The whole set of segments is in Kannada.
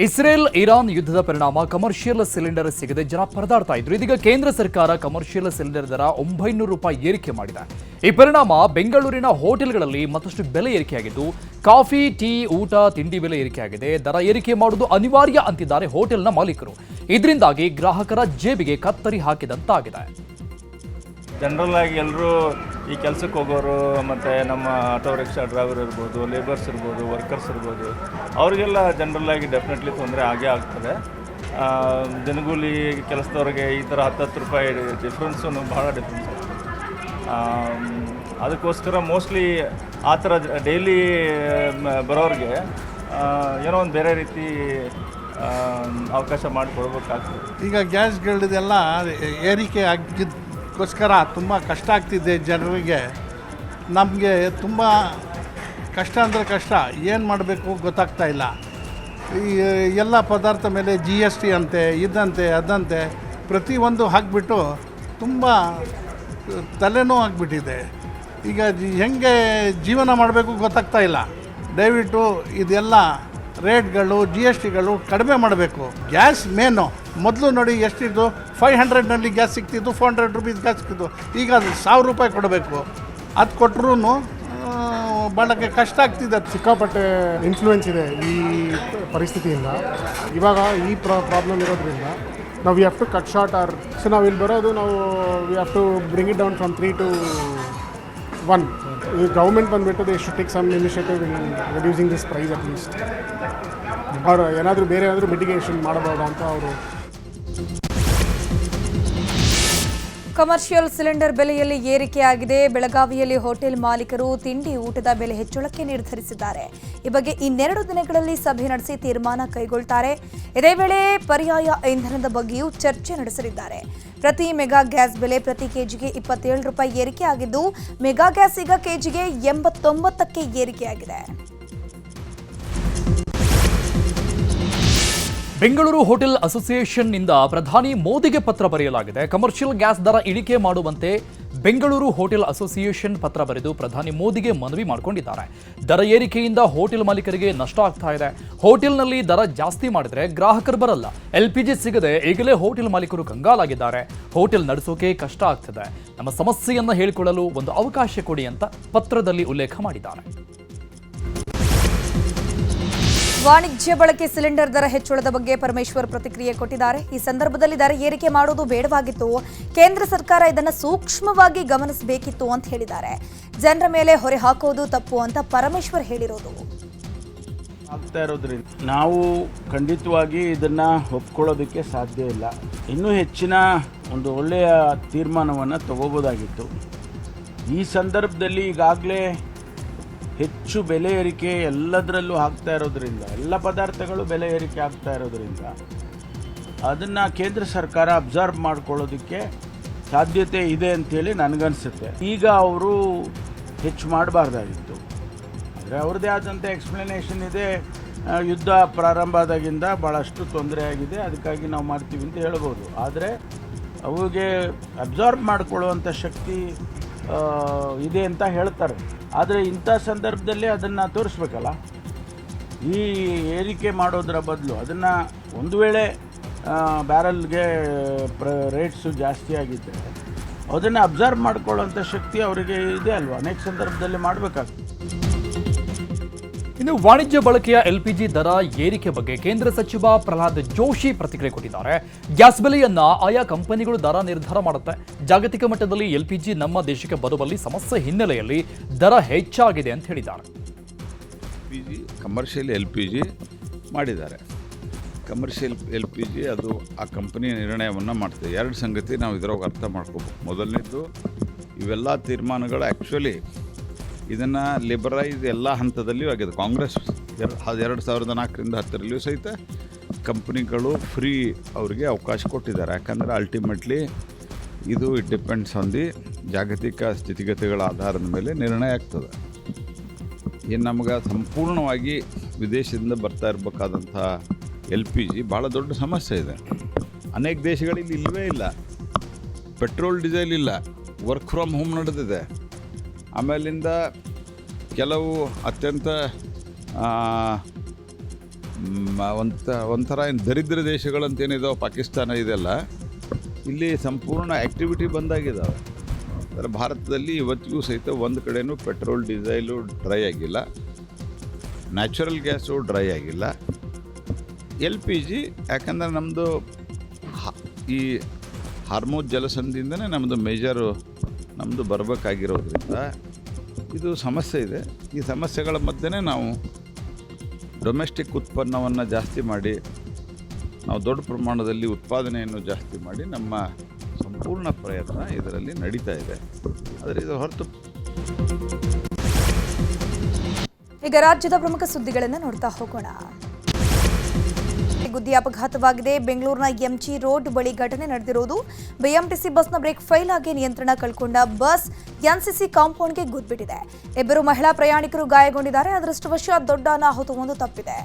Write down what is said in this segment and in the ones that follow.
ಇಸ್ರೇಲ್ ಇರಾನ್ ಯುದ್ಧದ ಪರಿಣಾಮ ಕಮರ್ಷಿಯಲ್ ಸಿಲಿಂಡರ್ ಸಿಗದೆ ಜನ ಪರದಾಡ್ತಾ ಇದ್ರು. ಇದೀಗ ಕೇಂದ್ರ ಸರ್ಕಾರ ಕಮರ್ಷಿಯಲ್ ಸಿಲಿಂಡರ್ ದರ 900 ರೂಪಾಯಿ ಏರಿಕೆ ಮಾಡಿದೆ. ಈ ಪರಿಣಾಮ ಬೆಂಗಳೂರಿನ ಹೋಟೆಲ್ಗಳಲ್ಲಿ ಮತ್ತಷ್ಟು ಬೆಲೆ ಏರಿಕೆಯಾಗಿದ್ದು, ಕಾಫಿ, ಟೀ, ಊಟ, ತಿಂಡಿ ಬೆಲೆ ಏರಿಕೆಯಾಗಿದೆ. ದರ ಏರಿಕೆ ಮಾಡುವುದು ಅನಿವಾರ್ಯ ಅಂತಿದ್ದಾರೆ ಹೋಟೆಲ್ನ ಮಾಲೀಕರು. ಇದರಿಂದಾಗಿ ಗ್ರಾಹಕರ ಜೇಬಿಗೆ ಕತ್ತರಿ ಹಾಕಿದಂತಾಗಿದೆ. ಜನರಲ್ ಆಗಿ ಎಲ್ಲರೂ ಈ ಕೆಲಸಕ್ಕೆ ಹೋಗೋರು ಮತ್ತು ನಮ್ಮ ಆಟೋ ರಿಕ್ಷಾ ಡ್ರೈವರ್ ಇರ್ಬೋದು, ಲೇಬರ್ಸ್ ಇರ್ಬೋದು, ವರ್ಕರ್ಸ್ ಇರ್ಬೋದು, ಅವರಿಗೆಲ್ಲ ಜನರಲ್ ಆಗಿ ಡೆಫಿನೆಟ್ಲಿ ತೊಂದರೆ ಆಗೇ ಆಗ್ತದೆ. ದಿನಗೂಲಿ ಕೆಲಸದವ್ರಿಗೆ ಈ ಥರ 10 ರೂಪಾಯಿ ಡಿಫ್ರೆನ್ಸು ಭಾಳ ಡಿಫ್ರೆನ್ಸ್ ಆಗ್ತದೆ. ಅದಕ್ಕೋಸ್ಕರ ಮೋಸ್ಟ್ಲಿ ಆ ಥರ ಡೈಲಿ ಬರೋರಿಗೆ ಏನೋ ಒಂದು ಬೇರೆ ರೀತಿ ಅವಕಾಶ ಮಾಡಿಕೊಡ್ಬೇಕಾಗ್ತದೆ. ಈಗ ಗ್ಯಾಸ್ಗಳದೆಲ್ಲ ಏರಿಕೆ ಆಗಿದ್ದಕ್ಕೋಸ್ಕರ ತುಂಬ ಕಷ್ಟ ಆಗ್ತಿದೆ ಜನರಿಗೆ. ನಮಗೆ ತುಂಬ ಕಷ್ಟ ಅಂದರೆ ಕಷ್ಟ, ಏನು ಮಾಡಬೇಕು ಗೊತ್ತಾಗ್ತಾ ಇಲ್ಲ. ಈ ಎಲ್ಲ ಪದಾರ್ಥ ಮೇಲೆ GST ಅಂತೆ, ಇದಂತೆ ಅದಂತೆ ಪ್ರತಿಯೊಂದು ಹಾಕಿಬಿಟ್ಟು ತುಂಬ ತಲೆನೋವು ಆಗಿಬಿಟ್ಟಿದೆ. ಈಗ ಹೆಂಗೆ ಜೀವನ ಮಾಡಬೇಕು ಗೊತ್ತಾಗ್ತಾ ಇಲ್ಲ. ದಯವಿಟ್ಟು ಇದೆಲ್ಲ ರೇಟ್ಗಳು GSTಗಳು ಕಡಿಮೆ ಮಾಡಬೇಕು. ಗ್ಯಾಸ್ ಮೇನು ಮೊದಲು ನೋಡಿ ಎಷ್ಟಿದ್ದು, 500ನಲ್ಲಿ ಗ್ಯಾಸ್ ಸಿಗ್ತಿದ್ದು, 400 ರುಪೀಸ್ ಗ್ಯಾಸ್ ಸಿಗ್ತಿದ್ದು. ಈಗ ಅದು 1000 ರೂಪಾಯಿ ಕೊಡಬೇಕು. ಅದು ಕೊಟ್ಟರು ಭಾಳಕ್ಕೆ ಕಷ್ಟ ಆಗ್ತಿದೆ. ಸಿಕ್ಕಾಪಟ್ಟೆ ಇನ್ಫ್ಲೂಯೆನ್ಸ್ ಇದೆ ಈ ಪರಿಸ್ಥಿತಿಯಿಂದ. ಇವಾಗ ಈ ಪ್ರಾಬ್ಲಮ್ ಇರೋದ್ರಿಂದ ನಾವು we have to cut short or so ನಾವು ಇಲ್ಲಿ ಬರೋದು ನಾವು we have to bring it down from 3 to 1. ಈ ಗೌರ್ಮೆಂಟ್ ಬಂದುಬಿಟ್ಟು they should take some initiative in reducing this price at least. ಅವರು ಏನಾದರೂ ಬೇರೆ ಏನಾದರೂ ಮಿಟಿಗೇಷನ್ ಮಾಡಬಹುದಾ ಅಂತ ಅವರು. ಕಮರ್ಷಿಯಲ್ ಸಿಲಿಂಡರ್ ಬೆಲೆಯಲ್ಲಿ ಏರಿಕೆಯಾಗಿದೆ. ಬೆಳಗಾವಿಯಲ್ಲಿ ಹೋಟೆಲ್ ಮಾಲೀಕರು ತಿಂಡಿ ಊಟದ ಬೆಲೆ ಹೆಚ್ಚಳಕ್ಕೆ ನಿರ್ಧರಿಸಿದ್ದಾರೆ. ಈ ಬಗ್ಗೆ ಇನ್ನೆರಡು ದಿನಗಳಲ್ಲಿ ಸಭೆ ನಡೆಸಿ ತೀರ್ಮಾನ ಕೈಗೊಳ್ಳುತ್ತಾರೆ. ಇದೇ ವೇಳೆ ಪರ್ಯಾಯ ಇಂಧನದ ಬಗ್ಗೆಯೂ ಚರ್ಚೆ ನಡೆಸಲಿದ್ದಾರೆ. ಪ್ರತಿ ಮೆಗಾ ಗ್ಯಾಸ್ ಬೆಲೆ ಪ್ರತಿ ಕೆಜಿಗೆ 27 ರೂಪಾಯಿ ಏರಿಕೆಯಾಗಿದ್ದು, ಮೆಗಾ ಗ್ಯಾಸ್ ಈಗ ಕೆಜಿಗೆ 89ಕ್ಕೆ ಏರಿಕೆಯಾಗಿದೆ. ಬೆಂಗಳೂರು ಹೋಟೆಲ್ ಅಸೋಸಿಯೇಷನ್ನಿಂದ ಪ್ರಧಾನಿ ಮೋದಿಗೆ ಪತ್ರ ಬರೆಯಲಾಗಿದೆ. ಕಮರ್ಷಿಯಲ್ ಗ್ಯಾಸ್ ದರ ಇಳಿಕೆ ಮಾಡುವಂತೆ ಬೆಂಗಳೂರು ಹೋಟೆಲ್ ಅಸೋಸಿಯೇಷನ್ ಪತ್ರ ಬರೆದು ಪ್ರಧಾನಿ ಮೋದಿಗೆ ಮನವಿ ಮಾಡಿಕೊಂಡಿದ್ದಾರೆ. ದರ ಏರಿಕೆಯಿಂದ ಹೋಟೆಲ್ ಮಾಲೀಕರಿಗೆ ನಷ್ಟ ಆಗ್ತಾ ಇದೆ. ಹೋಟೆಲ್ನಲ್ಲಿ ದರ ಜಾಸ್ತಿ ಮಾಡಿದ್ರೆ ಗ್ರಾಹಕರು ಬರಲ್ಲ. LPG ಸಿಗದೆ ಈಗಲೇ ಹೋಟೆಲ್ ಮಾಲೀಕರು ಕಂಗಾಲಾಗಿದ್ದಾರೆ. ಹೋಟೆಲ್ ನಡೆಸೋಕೆ ಕಷ್ಟ ಆಗ್ತದೆ. ನಮ್ಮ ಸಮಸ್ಯೆಯನ್ನ ಹೇಳಿಕೊಳ್ಳಲು ಒಂದು ಅವಕಾಶ ಕೊಡಿ ಅಂತ ಪತ್ರದಲ್ಲಿ ಉಲ್ಲೇಖ ಮಾಡಿದ್ದಾರೆ. ವಾಣಿಜ್ಯ ಬಳಕೆ ಸಿಲಿಂಡರ್ ದರ ಹೆಚ್ಚಳದ ಬಗ್ಗೆ ಪರಮೇಶ್ವರ್ ಪ್ರತಿಕ್ರಿಯೆ ಕೊಟ್ಟಿದ್ದಾರೆ. ಈ ಸಂದರ್ಭದಲ್ಲಿ ದರ ಏರಿಕೆ ಮಾಡುವುದು ಬೇಡವಾಗಿತ್ತು, ಕೇಂದ್ರ ಸರ್ಕಾರ ಇದನ್ನು ಸೂಕ್ಷ್ಮವಾಗಿ ಗಮನಿಸಬೇಕಿತ್ತು ಅಂತ ಹೇಳಿದ್ದಾರೆ. ಜನರ ಮೇಲೆ ಹೊರೆ ಹಾಕೋದು ತಪ್ಪು ಅಂತ ಪರಮೇಶ್ವರ್ ಹೇಳಿರೋದು. ಆಗ್ತಾ ಇರೋದ್ರಿಂದ ನಾವು ಖಂಡಿತವಾಗಿ ಇದನ್ನು ಒಪ್ಕೊಳ್ಳೋದಕ್ಕೆ ಸಾಧ್ಯ ಇಲ್ಲ. ಇನ್ನೂ ಹೆಚ್ಚಿನ ಒಂದು ಒಳ್ಳೆಯ ತೀರ್ಮಾನವನ್ನು ತಗೋಬೋದಾಗಿತ್ತು. ಈ ಸಂದರ್ಭದಲ್ಲಿ ಈಗಾಗಲೇ ಹೆಚ್ಚು ಬೆಲೆ ಏರಿಕೆ ಎಲ್ಲದರಲ್ಲೂ ಆಗ್ತಾ ಇರೋದ್ರಿಂದ, ಎಲ್ಲ ಪದಾರ್ಥಗಳು ಬೆಲೆ ಏರಿಕೆ ಆಗ್ತಾ ಇರೋದ್ರಿಂದ ಅದನ್ನು ಕೇಂದ್ರ ಸರ್ಕಾರ ಅಬ್ಸರ್ವ್ ಮಾಡ್ಕೊಳ್ಳೋದಕ್ಕೆ ಸಾಧ್ಯತೆ ಇದೆ ಅಂಥೇಳಿ ನನಗನ್ಸುತ್ತೆ. ಈಗ ಅವರು ಹೆಚ್ಚು ಮಾಡಬಾರ್ದಾಗಿತ್ತು. ಆದರೆ ಅವ್ರದ್ದೇ ಆದಂಥ ಎಕ್ಸ್ಪ್ಲನೇಷನ್ ಇದೆ. ಯುದ್ಧ ಪ್ರಾರಂಭ ಆದಾಗಿಂದ ಭಾಳಷ್ಟು ತೊಂದರೆ ಆಗಿದೆ, ಅದಕ್ಕಾಗಿ ನಾವು ಮಾಡ್ತೀವಿ ಅಂತ ಹೇಳ್ಬೋದು. ಆದರೆ ಅವಿಗೆ ಅಬ್ಸಾರ್ಬ್ ಮಾಡಿಕೊಳ್ಳುವಂಥ ಶಕ್ತಿ ಇದೆ ಅಂತ ಹೇಳ್ತಾರೆ. ಆದರೆ ಇಂಥ ಸಂದರ್ಭದಲ್ಲಿ ಅದನ್ನು ತೋರಿಸ್ಬೇಕಲ್ಲ. ಈ ಏರಿಕೆ ಮಾಡೋದರ ಬದಲು ಅದನ್ನು ಒಂದು ವೇಳೆ ಬ್ಯಾರಲ್ಗೆ ರೇಟ್ಸು ಜಾಸ್ತಿ ಆಗಿದ್ದರೆ ಅದನ್ನು ಅಬ್ಸರ್ವ್ ಮಾಡ್ಕೊಳ್ಳೋಂಥ ಶಕ್ತಿ ಅವರಿಗೆ ಇದೆ ಅಲ್ವಾ, ಅನೇಕ ಸಂದರ್ಭದಲ್ಲಿ ಮಾಡಬೇಕಾಗ್ತದೆ. ಇನ್ನು ವಾಣಿಜ್ಯ ಬಳಕೆಯ LPG ದರ ಏರಿಕೆ ಬಗ್ಗೆ ಕೇಂದ್ರ ಸಚಿವ ಪ್ರಹ್ಲಾದ್ ಜೋಶಿ ಪ್ರತಿಕ್ರಿಯೆ ಕೊಟ್ಟಿದ್ದಾರೆ. ಗ್ಯಾಸ್ ಬೆಲೆಯನ್ನ ಆಯಾ ಕಂಪನಿಗಳು ದರ ನಿರ್ಧಾರ ಮಾಡುತ್ತೆ. ಜಾಗತಿಕ ಮಟ್ಟದಲ್ಲಿ LPG ನಮ್ಮ ದೇಶಕ್ಕೆ ಬರುವಲ್ಲಿ ಸಮಸ್ಯೆ ಹಿನ್ನೆಲೆಯಲ್ಲಿ ದರ ಹೆಚ್ಚಾಗಿದೆ ಅಂತ ಹೇಳಿದ್ದಾರೆ. ಕಮರ್ಷಿಯಲ್ LPG ಮಾಡಿದ್ದಾರೆ. ಕಮರ್ಷಿಯಲ್ LPG ಅದು ಆ ಕಂಪನಿ ನಿರ್ಣಯವನ್ನು ಮಾಡ್ತದೆ. ಎರಡು ಸಂಗತಿ ನಾವು ಇದರೊಳಗೆ ಅರ್ಥ ಮಾಡ್ಕೋಬೇಕು. ಮೊದಲನೇದು, ಇವೆಲ್ಲ ತೀರ್ಮಾನಗಳು ಆ್ಯಕ್ಚುಲಿ ಇದನ್ನು ಲಿಬರೈಸ್ ಎಲ್ಲ ಹಂತದಲ್ಲಿಯೂ ಆಗಿದೆ. ಕಾಂಗ್ರೆಸ್ 2004ರಿಂದ 10ರಲ್ಲಿಯೂ ಸಹಿತ ಕಂಪ್ನಿಗಳು ಫ್ರೀ ಅವರಿಗೆ ಅವಕಾಶ ಕೊಟ್ಟಿದ್ದಾರೆ. ಯಾಕಂದರೆ ಅಲ್ಟಿಮೇಟ್ಲಿ ಇದು ಇಟ್ ಡಿಪೆಂಡ್ಸ್ ಆನ್ ದಿ ಜಾಗತಿಕ ಸ್ಥಿತಿಗತಿಗಳ ಆಧಾರದ ಮೇಲೆ ನಿರ್ಣಯ ಆಗ್ತದೆ. ಇನ್ನು ನಮಗೆ ಸಂಪೂರ್ಣವಾಗಿ ವಿದೇಶದಿಂದ ಬರ್ತಾ ಇರಬೇಕಾದಂಥ LPG ಭಾಳ ದೊಡ್ಡ ಸಮಸ್ಯೆ ಇದೆ. ಅನೇಕ ದೇಶಗಳಲ್ಲಿ ಇಲ್ಲವೇ ಇಲ್ಲ. ಪೆಟ್ರೋಲ್ ಡೀಸೆಲ್ ಇಲ್ಲ, ವರ್ಕ್ ಫ್ರಮ್ ಹೋಮ್ ನಡೆದಿದೆ. ಆಮೇಲಿಂದ ಕೆಲವು ಅತ್ಯಂತ ಒಂಥರ ಏನು ದರಿದ್ರ ದೇಶಗಳಂತೇನಿದಾವೆ, ಪಾಕಿಸ್ತಾನ ಇದೆಲ್ಲ, ಇಲ್ಲಿ ಸಂಪೂರ್ಣ ಆ್ಯಕ್ಟಿವಿಟಿ ಬಂದಾಗಿದ್ದಾವೆ. ಅಂದರೆ ಭಾರತದಲ್ಲಿ ಇವತ್ತಿಗೂ ಸಹಿತ ಒಂದು ಕಡೆಯೂ ಪೆಟ್ರೋಲ್ ಡೀಸೆಲು ಡ್ರೈ ಆಗಿಲ್ಲ, ನ್ಯಾಚುರಲ್ ಗ್ಯಾಸು ಡ್ರೈ ಆಗಿಲ್ಲ. LPG ಯಾಕಂದರೆ ನಮ್ಮದು ಈ ಹಾರ್ಮೋಜ್ ಜಲಸಂಧಿಯಿಂದನೇ ನಮ್ಮದು ಮೇಜರು ನಮ್ಮದು ಬರಬೇಕಾಗಿರೋದ್ರಿಂದ ಇದು ಸಮಸ್ಯೆ ಇದೆ. ಈ ಸಮಸ್ಯೆಗಳ ಮಧ್ಯೆ ನಾವು ಡೊಮೆಸ್ಟಿಕ್ ಉತ್ಪನ್ನವನ್ನು ಜಾಸ್ತಿ ಮಾಡಿ, ನಾವು ದೊಡ್ಡ ಪ್ರಮಾಣದಲ್ಲಿ ಉತ್ಪಾದನೆಯನ್ನು ಜಾಸ್ತಿ ಮಾಡಿ, ನಮ್ಮ ಸಂಪೂರ್ಣ ಪ್ರಯತ್ನ ಇದರಲ್ಲಿ ನಡೀತಾ ಇದೆ. ಆದರೆ ಇದು ಹೊರತು ಈಗ ರಾಜ್ಯದ ಪ್ರಮುಖ ಸುದ್ದಿಗಳನ್ನು ನೋಡ್ತಾ ಹೋಗೋಣ. ಗುದ್ದಿ ಅಪಘಾತವಾಗಿದೆ. ಬೆಂಗಳೂರಿನ MG ರೋಡ್ ಬಳಿ ಘಟನೆ ನಡೆದಿರುವುದು. BMTC ಬಸ್ನ ಬ್ರೇಕ್ ಫೈಲ್ ಆಗಿ ನಿಯಂತ್ರಣ ಕಳ್ಕೊಂಡ ಬಸ್ NCC ಕಾಂಪೌಂಡ್ಗೆ ಗುದ್ಬಿಟ್ಟಿದೆ. ಇಬ್ಬರು ಮಹಿಳಾ ಪ್ರಯಾಣಿಕರು ಗಾಯಗೊಂಡಿದ್ದಾರೆ. ಅದೃಷ್ಟವಶಾತ್ ದೊಡ್ಡ ಅನಾಹುತವೊಂದು ತಪ್ಪಿದೆ.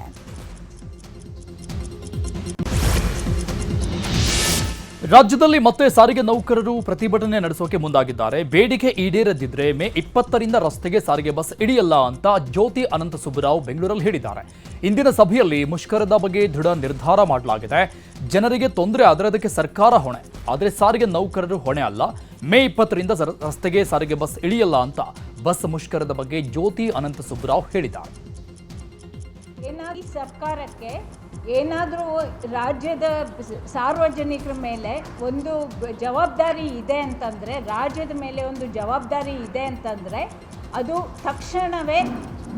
ರಾಜ್ಯದಲ್ಲಿ ಮತ್ತೆ ಸಾರಿಗೆ ನೌಕರರು ಪ್ರತಿಭಟನೆ ನಡೆಸೋಕೆ ಮುಂದಾಗಿದ್ದಾರೆ. ಬೇಡಿಕೆ ಈಡೇರದಿದ್ರೆ ಮೇ 20ರಿಂದ ರಸ್ತೆಗೆ ಸಾರಿಗೆ ಬಸ್ ಇಳಿಯಲ್ಲ ಅಂತ ಜ್ಯೋತಿ ಅನಂತ ಸುಬ್ಬರಾವ್ ಬೆಂಗಳೂರಲ್ಲಿ ಹೇಳಿದ್ದಾರೆ. ಇಂದಿನ ಸಭೆಯಲ್ಲಿ ಮುಷ್ಕರದ ಬಗ್ಗೆ ದೃಢ ನಿರ್ಧಾರ ಮಾಡಲಾಗಿದೆ. ಜನರಿಗೆ ತೊಂದರೆ ಆದರೆ ಅದಕ್ಕೆ ಸರ್ಕಾರ ಹೊಣೆ, ಆದರೆ ಸಾರಿಗೆ ನೌಕರರು ಹೊಣೆ ಅಲ್ಲ. ಮೇ 20ರಿಂದ ರಸ್ತೆಗೆ ಸಾರಿಗೆ ಬಸ್ ಇಳಿಯಲ್ಲ ಅಂತ ಬಸ್ ಮುಷ್ಕರದ ಬಗ್ಗೆ ಜ್ಯೋತಿ ಅನಂತ ಸುಬ್ಬರಾವ್ ಹೇಳಿದ್ದಾರೆ. ಏನಾಗಿ ಸರ್ಕಾರಕ್ಕೆ ಏನಾದರೂ ರಾಜ್ಯದ ಸಾರ್ವಜನಿಕರ ಮೇಲೆ ಒಂದು ಜವಾಬ್ದಾರಿ ಇದೆ ಅಂತಂದರೆ, ರಾಜ್ಯದ ಮೇಲೆ ಒಂದು ಜವಾಬ್ದಾರಿ ಇದೆ ಅಂತಂದರೆ ಅದು ತಕ್ಷಣವೇ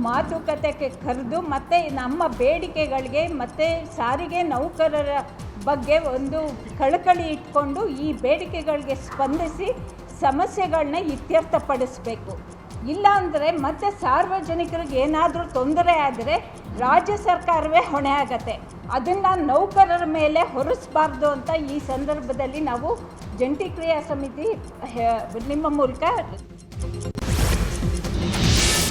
ಮಾತುಕತೆಗೆ ಕರೆದು ಮತ್ತು ನಮ್ಮ ಬೇಡಿಕೆಗಳಿಗೆ ಮತ್ತು ಸಾರಿಗೆ ನೌಕರರ ಬಗ್ಗೆ ಒಂದು ಕಳಕಳಿ ಇಟ್ಕೊಂಡು ಈ ಬೇಡಿಕೆಗಳಿಗೆ ಸ್ಪಂದಿಸಿ ಸಮಸ್ಯೆಗಳನ್ನ ಇತ್ಯರ್ಥಪಡಿಸಬೇಕು. ಇಲ್ಲ ಅಂದರೆ ಮತ್ತೆ ಸಾರ್ವಜನಿಕರಿಗೆ ಏನಾದರೂ ತೊಂದರೆ ಆದರೆ ರಾಜ್ಯ ಸರ್ಕಾರವೇ ಹೊಣೆ ಆಗತ್ತೆ. ಅದನ್ನು ನೌಕರರ ಮೇಲೆ ಹೊರಿಸಬಾರ್ದು ಅಂತ ಈ ಸಂದರ್ಭದಲ್ಲಿ ನಾವು ಜಂಟಿ ಕ್ರಿಯಾ ಸಮಿತಿ ನಿಮ್ಮ ಮೂಲಕ.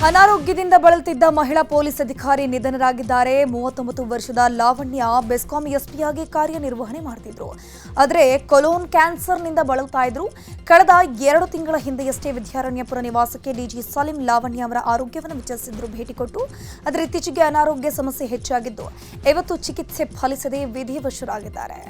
ಅನಾರೋಗ್ಯದಿಂದ ಬಳಲುತ್ತಿದ್ದ ಮಹಿಳಾ ಪೊಲೀಸ್ ಅಧಿಕಾರಿ ನಿಧನರಾಗಿದ್ದಾರೆ. 39 ವರ್ಷದ ಲಾವಣ್ಯ ಬೆಸ್ಕಾಂ ಎಸ್ಪಿಯಾಗಿ ಕಾರ್ಯನಿರ್ವಹಣೆ ಮಾಡ್ತಿದ್ರು. ಆದರೆ ಕೊಲೋನ್ ಕ್ಯಾನ್ಸರ್ನಿಂದ ಬಳಲ್ತಾ ಇದ್ರು. ಕಳೆದ 2 ತಿಂಗಳ ಹಿಂದೆಯಷ್ಟೇ ವಿದ್ಯಾರಣ್ಯಪುರ ನಿವಾಸಕ್ಕೆ ಡಿಜಿ ಸಲೀಂ ಲಾವಣ್ಯ ಅವರ ಆರೋಗ್ಯವನ್ನು ವಿಚಾರಿಸಿದ್ರು, ಭೇಟಿ ಕೊಟ್ಟು. ಆದರೆ ಇತ್ತೀಚೆಗೆ ಅನಾರೋಗ್ಯ ಸಮಸ್ಯೆ ಹೆಚ್ಚಾಗಿದ್ದು ಇವತ್ತು ಚಿಕಿತ್ಸೆ ಫಲಿಸದೆ ವಿಧಿವಶರಾಗಿದ್ದಾರೆ.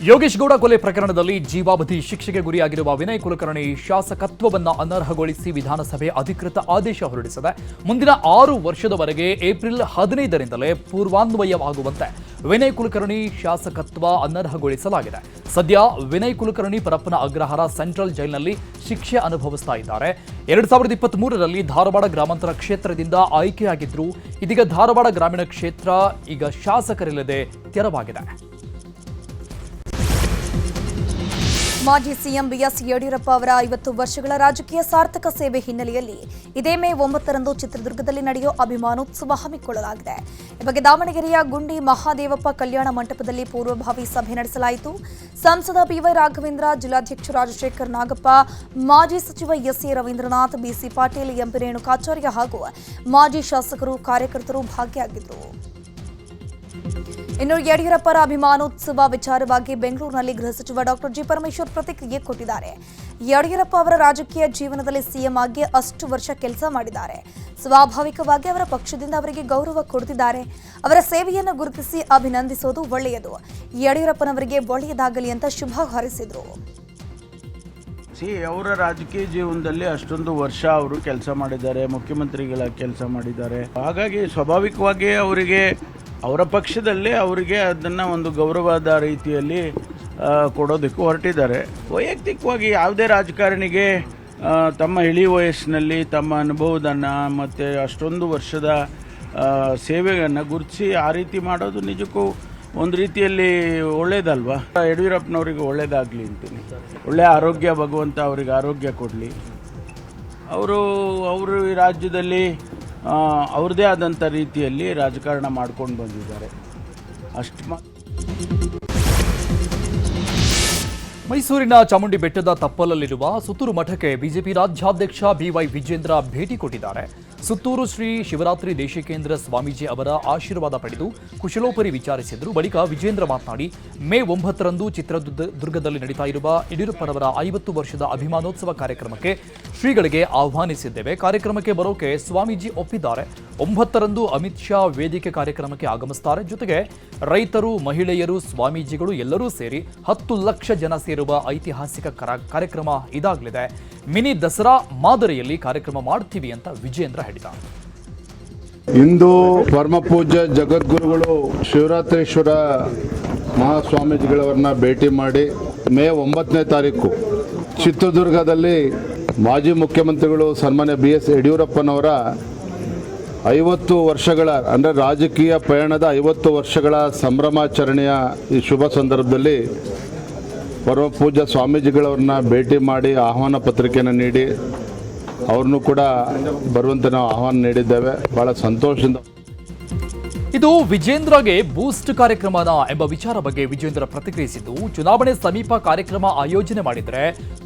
ಯೋಗೇಶ್ ಗೌಡ ಕೊಲೆ ಪ್ರಕರಣದಲ್ಲಿ ಜೀವಾವಧಿ ಶಿಕ್ಷೆಗೆ ಗುರಿಯಾಗಿರುವ ವಿನಯ್ ಕುಲಕರ್ಣಿ ಶಾಸಕತ್ವವನ್ನು ಅನರ್ಹಗೊಳಿಸಿ ವಿಧಾನಸಭೆ ಅಧಿಕೃತ ಆದೇಶ ಹೊರಡಿಸಿದೆ. ಮುಂದಿನ 6 ವರ್ಷದವರೆಗೆ ಏಪ್ರಿಲ್ 15ರಿಂದಲೇ ಪೂರ್ವಾನ್ವಯವಾಗುವಂತೆ ವಿನಯ್ ಕುಲಕರ್ಣಿ ಶಾಸಕತ್ವ ಅನರ್ಹಗೊಳಿಸಲಾಗಿದೆ. ಸದ್ಯ ವಿನಯ್ ಕುಲಕರ್ಣಿ ಪರಪ್ಪನ ಅಗ್ರಹಾರ ಸೆಂಟ್ರಲ್ ಜೈಲಿನಲ್ಲಿ ಶಿಕ್ಷೆ ಅನುಭವಿಸ್ತಾ ಇದ್ದಾರೆ. 2023ರಲ್ಲಿ ಧಾರವಾಡ ಗ್ರಾಮಾಂತರ ಕ್ಷೇತ್ರದಿಂದ ಆಯ್ಕೆಯಾಗಿದ್ರು. ಇದೀಗ ಧಾರವಾಡ ಗ್ರಾಮೀಣ ಕ್ಷೇತ್ರ ಈಗ ಶಾಸಕರಿಲ್ಲದೆ ತೆರವಾಗಿದೆ. ಮಾಜಿ ಸಿಎಂ ಬಿಎಸ್ ಯಡಿಯೂರಪ್ಪ ಅವರ 50 ವರ್ಷಗಳ ರಾಜಕೀಯ ಸಾರ್ಥಕ ಸೇವೆ ಹಿನ್ನೆಲೆಯಲ್ಲಿ ಇದೇ ಮೇ 9ರಂದು ಚಿತ್ರದುರ್ಗದಲ್ಲಿ ನಡೆಯುವ ಅಭಿಮಾನೋತ್ಸವ ಹಮ್ಮಿಕೊಳ್ಳಲಾಗಿದೆ. ಈ ಬಗ್ಗೆ ದಾವಣಗೆರೆಯ ಗುಂಡಿ ಮಹಾದೇವಪ್ಪ ಕಲ್ಯಾಣ ಮಂಟಪದಲ್ಲಿ ಪೂರ್ವಭಾವಿ ಸಭೆ ನಡೆಸಲಾಯಿತು. ಸಂಸದ ಬಿವೈ ರಾಘವೇಂದ್ರ, ಜಿಲ್ಲಾಧ್ಯಕ್ಷ ರಾಜಶೇಖರ್ ನಾಗಪ್ಪ, ಮಾಜಿ ಸಚಿವ ಎಸ್ಎ ರವೀಂದ್ರನಾಥ್, ಬಿಸಿ ಪಾಟೀಲ್, ಎಂಪಿ ರೇಣುಕಾಚಾರ್ಯ ಹಾಗೂ ಮಾಜಿ ಶಾಸಕರು, ಕಾರ್ಯಕರ್ತರು ಭಾಗಿಯಾಗಿದ್ದರು. ಇನ್ನು ಯಡಿಯೂರಪ್ಪರ ಅಭಿಮಾನೋತ್ಸವ ವಿಚಾರವಾಗಿ ಬೆಂಗಳೂರಿನಲ್ಲಿ ಗೃಹ ಸಚಿವ ಡಾಕ್ಟರ್ ಜಿ ಪರಮೇಶ್ವರ್ ಪ್ರತಿಕ್ರಿಯೆ ಕೊಟ್ಟಿದ್ದಾರೆ. ಯಡಿಯೂರಪ್ಪ ಅವರ ರಾಜಕೀಯ ಜೀವನದಲ್ಲಿ ಸಿಎಂ ಆಗಿ ಅಷ್ಟು ವರ್ಷ ಕೆಲಸ ಮಾಡಿದ್ದಾರೆ. ಸ್ವಾಭಾವಿಕವಾಗಿ ಅವರ ಪಕ್ಷದಿಂದ ಅವರಿಗೆ ಗೌರವ ಕೊಡುತ್ತಿದ್ದಾರೆ. ಅವರ ಸೇವೆಯನ್ನು ಗುರುತಿಸಿ ಅಭಿನಂದಿಸೋದು ಒಳ್ಳೆಯದು. ಯಡಿಯೂರಪ್ಪನವರಿಗೆ ಒಳ್ಳೆಯದಾಗಲಿ ಅಂತ ಶುಭ ಹಾರೈಸಿದರು. ಅವರ ರಾಜಕೀಯ ಜೀವನದಲ್ಲಿ ಅಷ್ಟೊಂದು ವರ್ಷ ಅವರು ಕೆಲಸ ಮಾಡಿದ್ದಾರೆ, ಮುಖ್ಯಮಂತ್ರಿಗಳ ಕೆಲಸ ಮಾಡಿದ್ದಾರೆ. ಹಾಗಾಗಿ ಸ್ವಾಭಾವಿಕವಾಗಿ ಅವರಿಗೆ ಅವರ ಪಕ್ಷದಲ್ಲೇ ಅವರಿಗೆ ಅದನ್ನು ಒಂದು ಗೌರವದ ರೀತಿಯಲ್ಲಿ ಕೊಡೋದಕ್ಕೂ ಹೊರಟಿದ್ದಾರೆ. ವೈಯಕ್ತಿಕವಾಗಿ ಯಾವುದೇ ರಾಜಕಾರಣಿಗೆ ತಮ್ಮ ಇಳಿ ವಯಸ್ಸಿನಲ್ಲಿ ತಮ್ಮ ಅನುಭವದನ್ನು ಮತ್ತು ಅಷ್ಟೊಂದು ವರ್ಷದ ಸೇವೆಯನ್ನು ಗುರುತಿಸಿ ಆ ರೀತಿ ಮಾಡೋದು ನಿಜಕ್ಕೂ ಒಂದು ರೀತಿಯಲ್ಲಿ ಒಳ್ಳೇದಲ್ವಾ. ಯಡಿಯೂರಪ್ಪನವರಿಗೆ ಒಳ್ಳೇದಾಗಲಿ ಅಂತೀನಿ. ಒಳ್ಳೆಯ ಆರೋಗ್ಯ ಭಗವಂತ ಅವರಿಗೆ ಆರೋಗ್ಯ ಕೊಡಲಿ. ಅವರು ಈ ರಾಜ್ಯದಲ್ಲಿ ಅವ್ರದ್ದೇ ಆದಂಥ ರೀತಿಯಲ್ಲಿ ರಾಜಕಾರಣ ಮಾಡ್ಕೊಂಡು ಬಂದಿದ್ದಾರೆ. ಮೈಸೂರಿನ ಚಾಮುಂಡಿ ಬೆಟ್ಟದ ತಪ್ಪಲಲ್ಲಿರುವ ಸುತ್ತೂರು ಮಠಕ್ಕೆ ಬಿಜೆಪಿ ರಾಜ್ಯಾಧ್ಯಕ್ಷ ಬಿವೈ ವಿಜೇಂದ್ರ ಭೇಟಿ ಕೊಟ್ಟಿದ್ದಾರೆ. ಸುತ್ತೂರು ಶ್ರೀ ಶಿವರಾತ್ರಿ ದೇಶಿಕೇಂದ್ರ ಸ್ವಾಮೀಜಿ ಅವರ ಆಶೀರ್ವಾದ ಪಡೆದು ಕುಶಲೋಪರಿ ವಿಚಾರಿಸಿದರು. ಬಳಿಕ ವಿಜೇಂದ್ರ ಮಾತನಾಡಿ, ಮೇ 9ರಂದು ಚಿತ್ರದುರ್ಗದಲ್ಲಿ ನಡೀತಾ ಇರುವ ಯಡಿಯೂರಪ್ಪನವರ 50 ವರ್ಷದ ಅಭಿಮಾನೋತ್ಸವ ಕಾರ್ಯಕ್ರಮಕ್ಕೆ ಶ್ರೀಗಳಿಗೆ ಆಹ್ವಾನಿಸಿದ್ದೇವೆ. ಕಾರ್ಯಕ್ರಮಕ್ಕೆ ಬರೋಕೆ ಸ್ವಾಮೀಜಿ ಒಪ್ಪಿದ್ದಾರೆ. 9ರಂದು ಅಮಿತ್ ಶಾ ವೇದಿಕೆ ಕಾರ್ಯಕ್ರಮಕ್ಕೆ ಆಗಮಿಸುತ್ತಾರೆ. ಜೊತೆಗೆ ರೈತರು, ಮಹಿಳೆಯರು, ಸ್ವಾಮೀಜಿಗಳು ಎಲ್ಲರೂ ಸೇರಿ 10 ಲಕ್ಷ ಜನ ಸೇರುವ ಐತಿಹಾಸಿಕ ಕಾರ್ಯಕ್ರಮ ಇದಾಗಲಿದೆ. ಮಿನಿ ದಸರಾ ಮಾದರಿಯಲ್ಲಿ ಕಾರ್ಯಕ್ರಮ ಮಾಡ್ತೀವಿ ಅಂತ ವಿಜೇಂದ್ರ ಹೇಳಿದ್ದಾರೆ. ಇಂದು ಪರಮಪೂಜ್ಯ ಜಗದ್ಗುರುಗಳು ಶಿವರಾತ್ರೀಶ್ವರ ಮಹಾಸ್ವಾಮೀಜಿಗಳವರನ್ನ ಭೇಟಿ ಮಾಡಿ ಮೇ 9ನೇ ತಾರೀಕು ಚಿತ್ರದುರ್ಗದಲ್ಲಿ ಮಾಜಿ ಮುಖ್ಯಮಂತ್ರಿಗಳು ಸನ್ಮಾನ್ಯ BS ಯಡಿಯೂರಪ್ಪನವರ 50 ವರ್ಷಗಳ ಅಂದರೆ ರಾಜಕೀಯ ಪಯಣದ 50 ವರ್ಷಗಳ ಸಂಭ್ರಮಾಚರಣೆಯ ಈ ಶುಭ ಸಂದರ್ಭದಲ್ಲಿ ಪರಮಪೂಜ್ಯ ಸ್ವಾಮೀಜಿಗಳವ್ರನ್ನ ಭೇಟಿ ಮಾಡಿ ಆಹ್ವಾನ ಪತ್ರಿಕೆಯನ್ನು ನೀಡಿ ಅವ್ರನ್ನೂ ಕೂಡ ಬರುವಂತೆ ನಾವು ಆಹ್ವಾನ ನೀಡಿದ್ದೇವೆ. ಬಹಳ ಸಂತೋಷದಿಂದ. ಇದು ವಿಜೇಂದ್ರಗೆ ಬೂಸ್ಟ್ ಕಾರ್ಯಕ್ರಮನ ಎಂಬ ವಿಚಾರ ಬಗ್ಗೆ ವಿಜೇಂದ್ರ ಪ್ರತಿಕ್ರಿಯಿಸಿದ್ದು, ಚುನಾವಣೆ ಸಮೀಪ ಕಾರ್ಯಕ್ರಮ ಆಯೋಜನೆ ಮಾಡಿದರೆ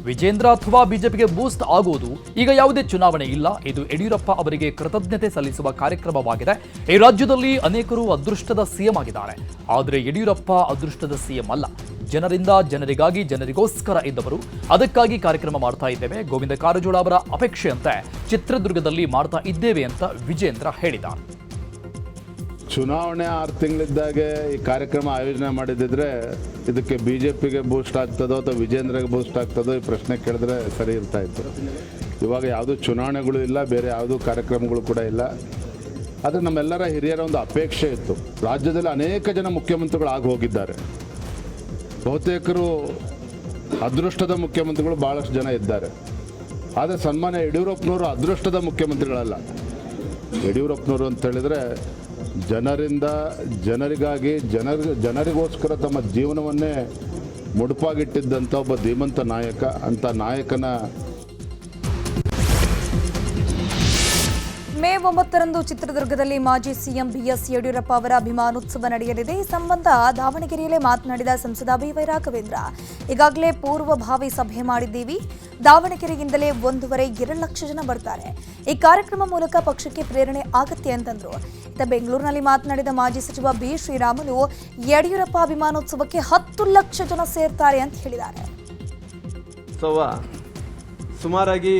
ವಿಜೇಂದ್ರ ಅಥವಾ ಬಿಜೆಪಿಗೆ ಬೂಸ್ಟ್ ಆಗುವುದು. ಈಗ ಯಾವುದೇ ಚುನಾವಣೆ ಇಲ್ಲ. ಇದು ಯಡಿಯೂರಪ್ಪ ಅವರಿಗೆ ಕೃತಜ್ಞತೆ ಸಲ್ಲಿಸುವ ಕಾರ್ಯಕ್ರಮವಾಗಿದೆ. ಈ ರಾಜ್ಯದಲ್ಲಿ ಅನೇಕರು ಅದೃಷ್ಟದ ಸಿಎಂ ಆಗಿದ್ದಾರೆ. ಆದರೆ ಯಡಿಯೂರಪ್ಪ ಅದೃಷ್ಟದ ಸಿಎಂ ಅಲ್ಲ. ಜನರಿಂದ, ಜನರಿಗಾಗಿ, ಜನರಿಗೋಸ್ಕರ ಇದ್ದವರು. ಅದಕ್ಕಾಗಿ ಕಾರ್ಯಕ್ರಮ ಮಾಡ್ತಾ ಇದ್ದೇವೆ. ಗೋವಿಂದ ಕಾರಜೋಳ ಅವರ ಅಪೇಕ್ಷೆಯಂತೆ ಚಿತ್ರದುರ್ಗದಲ್ಲಿ ಮಾಡ್ತಾ ಇದ್ದೇವೆ ಅಂತ ವಿಜೇಂದ್ರ ಹೇಳಿದ್ದಾರೆ. ಚುನಾವಣೆ 6 ತಿಂಗಳಿದ್ದಾಗೆ ಈ ಕಾರ್ಯಕ್ರಮ ಆಯೋಜನೆ ಮಾಡಿದ್ದಿದ್ರೆ ಇದಕ್ಕೆ BJPಗೆ ಬೂಸ್ಟ್ ಆಗ್ತದೋ ಅಥವಾ ವಿಜೇಂದ್ರಗೆ ಬೂಸ್ಟ್ ಆಗ್ತದೋ ಈ ಪ್ರಶ್ನೆ ಕೇಳಿದ್ರೆ ಸರಿ ಇರ್ತಾ ಇತ್ತು. ಇವಾಗ ಯಾವುದೂ ಚುನಾವಣೆಗಳು ಇಲ್ಲ, ಬೇರೆ ಯಾವುದೂ ಕಾರ್ಯಕ್ರಮಗಳು ಕೂಡ ಇಲ್ಲ. ಆದರೆ ನಮ್ಮೆಲ್ಲರ ಹಿರಿಯರ ಒಂದು ಅಪೇಕ್ಷೆ ಇತ್ತು. ರಾಜ್ಯದಲ್ಲಿ ಅನೇಕ ಜನ ಮುಖ್ಯಮಂತ್ರಿಗಳು ಆಗಿ ಹೋಗಿದ್ದಾರೆ. ಬಹುತೇಕರು ಅದೃಷ್ಟದ ಮುಖ್ಯಮಂತ್ರಿಗಳು ಭಾಳಷ್ಟು ಜನ ಇದ್ದಾರೆ. ಆದರೆ ಸನ್ಮಾನ್ಯ ಯಡಿಯೂರಪ್ಪನವರು ಅದೃಷ್ಟದ ಮುಖ್ಯಮಂತ್ರಿಗಳಲ್ಲ. ಯಡಿಯೂರಪ್ಪನವರು ಅಂತ ಹೇಳಿದರೆ ಜನರಿಂದ, ಜನರಿಗಾಗಿ, ಜನರಿಗೋಸ್ಕರ ತಮ್ಮ ಜೀವನವನ್ನೇ ಮುಡುಪಾಗಿಟ್ಟಿದ್ದಂಥ ಒಬ್ಬ ಧೀಮಂತ ನಾಯಕ. ಅಂಥ ನಾಯಕನ ಮೇ 9ರಂದು ಚಿತ್ರದುರ್ಗದಲ್ಲಿ ಮಾಜಿ ಸಿಎಂ BS ಯಡಿಯೂರಪ್ಪ ಅವರ ಅಭಿಮಾನೋತ್ಸವ ನಡೆಯಲಿದೆ. ಈ ಸಂಬಂಧ ದಾವಣಗೆರೆಯಲ್ಲೇ ಮಾತನಾಡಿದ ಸಂಸದ BY ರಾಘವೇಂದ್ರ, ಈಗಾಗಲೇ ಪೂರ್ವಭಾವಿ ಸಭೆ ಮಾಡಿದ್ದೀವಿ. ದಾವಣಗೆರೆಯಿಂದಲೇ 1.5-2 ಲಕ್ಷ ಜನ ಬರ್ತಾರೆ. ಈ ಕಾರ್ಯಕ್ರಮ ಮೂಲಕ ಪಕ್ಷಕ್ಕೆ ಪ್ರೇರಣೆ ಆಗತ್ತೆ ಅಂತಂದ್ರು. ಇತ್ತ ಬೆಂಗಳೂರಿನಲ್ಲಿ ಮಾತನಾಡಿದ ಮಾಜಿ ಸಚಿವ B. ಶ್ರೀರಾಮುಲು, ಯಡಿಯೂರಪ್ಪ ಅಭಿಮಾನೋತ್ಸವಕ್ಕೆ 10 ಲಕ್ಷ ಜನ ಸೇರ್ತಾರೆ ಅಂತ ಹೇಳಿದ್ದಾರೆ. ಸುಮಾರಾಗಿ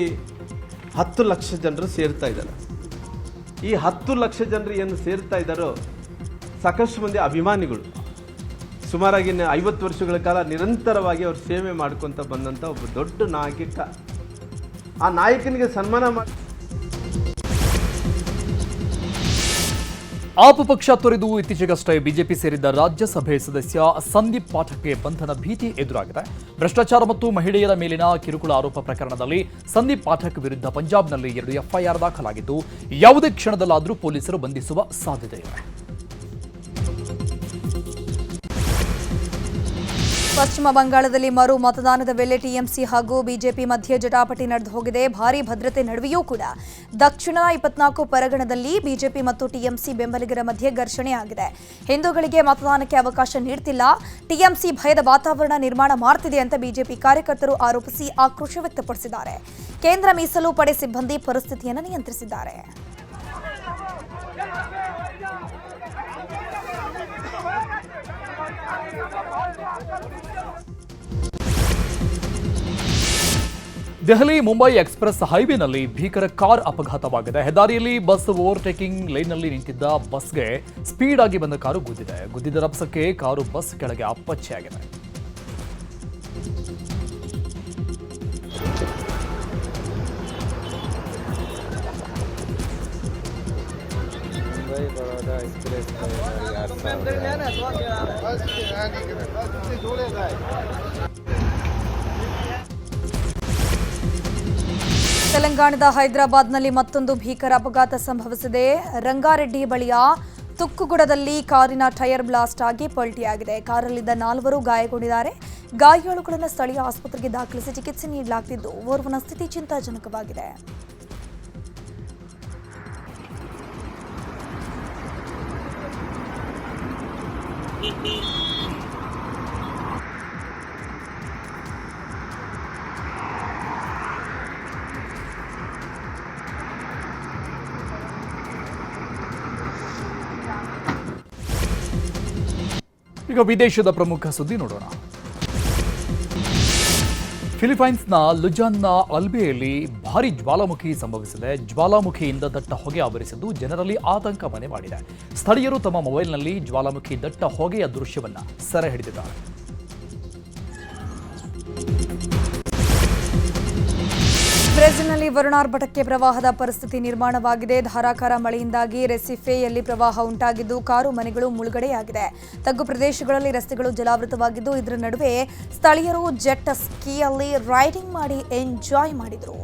10 ಲಕ್ಷ ಜನರು ಸೇರ್ತಾ ಇದ್ದಾರೆ. ಈ 10 ಲಕ್ಷ ಜನರು ಏನು ಸೇರ್ತಾ ಇದ್ದಾರೋ ಸಾಕಷ್ಟು ಮಂದಿ ಅಭಿಮಾನಿಗಳು. ಸುಮಾರಾಗಿ 50 ವರ್ಷಗಳ ಕಾಲ ನಿರಂತರವಾಗಿ ಅವರು ಸೇವೆ ಮಾಡ್ಕೊತ ಬಂದಂಥ ಒಬ್ಬ ದೊಡ್ಡ ನಾಯಕ. ಆ ನಾಯಕನಿಗೆ ಸನ್ಮಾನ ಮಾಡಿ ಆಪ್ ಪಕ್ಷ ತೊರೆದು ಇತ್ತೀಚೆಗಷ್ಟೇ ಬಿಜೆಪಿ ಸೇರಿದ್ದ ರಾಜ್ಯಸಭೆ ಸದಸ್ಯ ಸಂದೀಪ್ ಪಾಠಕ್ಗೆ ಬಂಧನ ಭೀತಿ ಎದುರಾಗಿದೆ. ಭ್ರಷ್ಟಾಚಾರ ಮತ್ತು ಮಹಿಳೆಯರ ಮೇಲಿನ ಕಿರುಕುಳ ಆರೋಪ ಪ್ರಕರಣದಲ್ಲಿ ಸಂದೀಪ್ ಪಾಠಕ್ ವಿರುದ್ಧ ಪಂಜಾಬ್ನಲ್ಲಿ 2 FIR ದಾಖಲಾಗಿದ್ದು, ಯಾವುದೇ ಕ್ಷಣದಲ್ಲಾದರೂ ಪೊಲೀಸರು ಬಂಧಿಸುವ ಸಾಧ್ಯತೆ ಇದೆ. ಪಶ್ಚಿಮ ಬಂಗಾಳದಲ್ಲಿ ಮರು ಮತದಾನದ ವೇಳೆ ಟಿಎಂಸಿ ಹಾಗೂ ಬಿಜೆಪಿ ಮಧ್ಯೆ ಜಟಾಪಟಿ ನಡೆದು ಹೋಗಿದೆ. ಭಾರೀ ಭದ್ರತೆ ನಡುವೆಯೂ ಕೂಡ ದಕ್ಷಿಣ 24 ಪರಗಣದಲ್ಲಿ ಬಿಜೆಪಿ ಮತ್ತು ಟಿಎಂಸಿ ಬೆಂಬಲಿಗರ ಮಧ್ಯೆ ಘರ್ಷಣೆ ಆಗಿದೆ. ಹಿಂದೂಗಳಿಗೆ ಮತದಾನಕ್ಕೆ ಅವಕಾಶ ನೀಡ್ತಿಲ್ಲ, ಟಿಎಂಸಿ ಭಯದ ವಾತಾವರಣ ನಿರ್ಮಾಣ ಮಾಡ್ತಿದೆ ಅಂತ ಬಿಜೆಪಿ ಕಾರ್ಯಕರ್ತರು ಆರೋಪಿಸಿ ಆಕ್ರೋಶ ವ್ಯಕ್ತಪಡಿಸಿದ್ದಾರೆ. ಕೇಂದ್ರ ಮೀಸಲು ಪಡೆ ಸಿಬ್ಬಂದಿ ಪರಿಸ್ಥಿತಿಯನ್ನು ನಿಯಂತ್ರಿಸಿದ್ದಾರೆ. ದೆಹಲಿ ಮುಂಬೈ ಎಕ್ಸ್ಪ್ರೆಸ್ ಹೈವೇನಲ್ಲಿ ಭೀಕರ ಕಾರ್ ಅಪಘಾತವಾಗಿದೆ. ಹೆದ್ದಾರಿಯಲ್ಲಿ ಬಸ್ ಓವರ್ಟೇಕಿಂಗ್ ಲೈನ್ನಲ್ಲಿ ನಿಂತಿದ್ದ ಬಸ್ಗೆ ಸ್ಪೀಡ್ ಆಗಿ ಬಂದ ಕಾರು ಗುದ್ದಿದೆ. ಗುದ್ದಿದ ರಭಸಕ್ಕೆ ಕಾರು ಬಸ್ ಕೆಳಗೆ ಅಪ್ಪಚ್ಚೆಯಾಗಿದೆ. ತೆಲಂಗಾಣದ ಹೈದರಾಬಾದ್ನಲ್ಲಿ ಮತ್ತೊಂದು ಭೀಕರ ಅಪಘಾತ ಸಂಭವಿಸಿದೆ. ರಂಗಾರೆಡ್ಡಿ ಬಳಿಯ ತುಕ್ಕುಗುಡದಲ್ಲಿ ಕಾರಿನ ಟೈರ್ ಬ್ಲಾಸ್ಟ್ ಆಗಿ ಪಲ್ಟಿಯಾಗಿದೆ. ಕಾರಲ್ಲಿದ್ದ 4 ಗಾಯಗೊಂಡಿದ್ದಾರೆ. ಗಾಯಾಳುಗಳನ್ನು ಸ್ಥಳೀಯ ಆಸ್ಪತ್ರೆಗೆ ದಾಖಲಿಸಿ ಚಿಕಿತ್ಸೆ ನೀಡಲಾಗುತ್ತಿದ್ದು, ಓರ್ವನ ಸ್ಥಿತಿ ಚಿಂತಾಜನಕವಾಗಿದೆ. ಈಗ ವಿದೇಶದ ಪ್ರಮುಖ ಸುದ್ದಿ ನೋಡೋಣ. ಫಿಲಿಪೈನ್ಸ್ನ ಲುಜಾನ್ನ ಅಲ್ಬೆಯಲ್ಲಿ ಭಾರಿ ಜ್ವಾಲಾಮುಖಿ ಸಂಭವಿಸಿದೆ. ಜ್ವಾಲಾಮುಖಿಯಿಂದ ದಟ್ಟ ಹೊಗೆ ಆವರಿಸಿದ್ದು ಜನರಲ್ಲಿ ಆತಂಕ ಮನೆ ಮಾಡಿದೆ. ಸ್ಥಳೀಯರು ತಮ್ಮ ಮೊಬೈಲ್ನಲ್ಲಿ ಜ್ವಾಲಾಮುಖಿ ದಟ್ಟ ಹೊಗೆಯ ದೃಶ್ಯವನ್ನು ಸೆರೆ ಹಿಡಿದಿದ್ದಾರೆ. ಬ್ರೆಜಿಲ್ನಲ್ಲಿ ವರುಣಾರ್ಭಟಕ್ಕೆ ಪ್ರವಾಹದ ಪರಿಸ್ಥಿತಿ ನಿರ್ಮಾಣವಾಗಿದೆ. ಧಾರಾಕಾರ ಮಳೆಯಿಂದಾಗಿ ರೆಸಿಫೆಯಲ್ಲಿ ಪ್ರವಾಹ ಉಂಟಾಗಿದ್ದು ಕಾರು ಮನೆಗಳು ಮುಳುಗಡೆಯಾಗಿದೆ. ತಗ್ಗು ಪ್ರದೇಶಗಳಲ್ಲಿ ರಸ್ತೆಗಳು ಜಲಾವೃತವಾಗಿದ್ದು ಇದರ ನಡುವೆ ಸ್ಥಳೀಯರು ಜೆಟ್ ಸ್ಕೀಯಲ್ಲಿ ರೈಡಿಂಗ್ ಮಾಡಿ ಎಂಜಾಯ್ ಮಾಡಿದರು.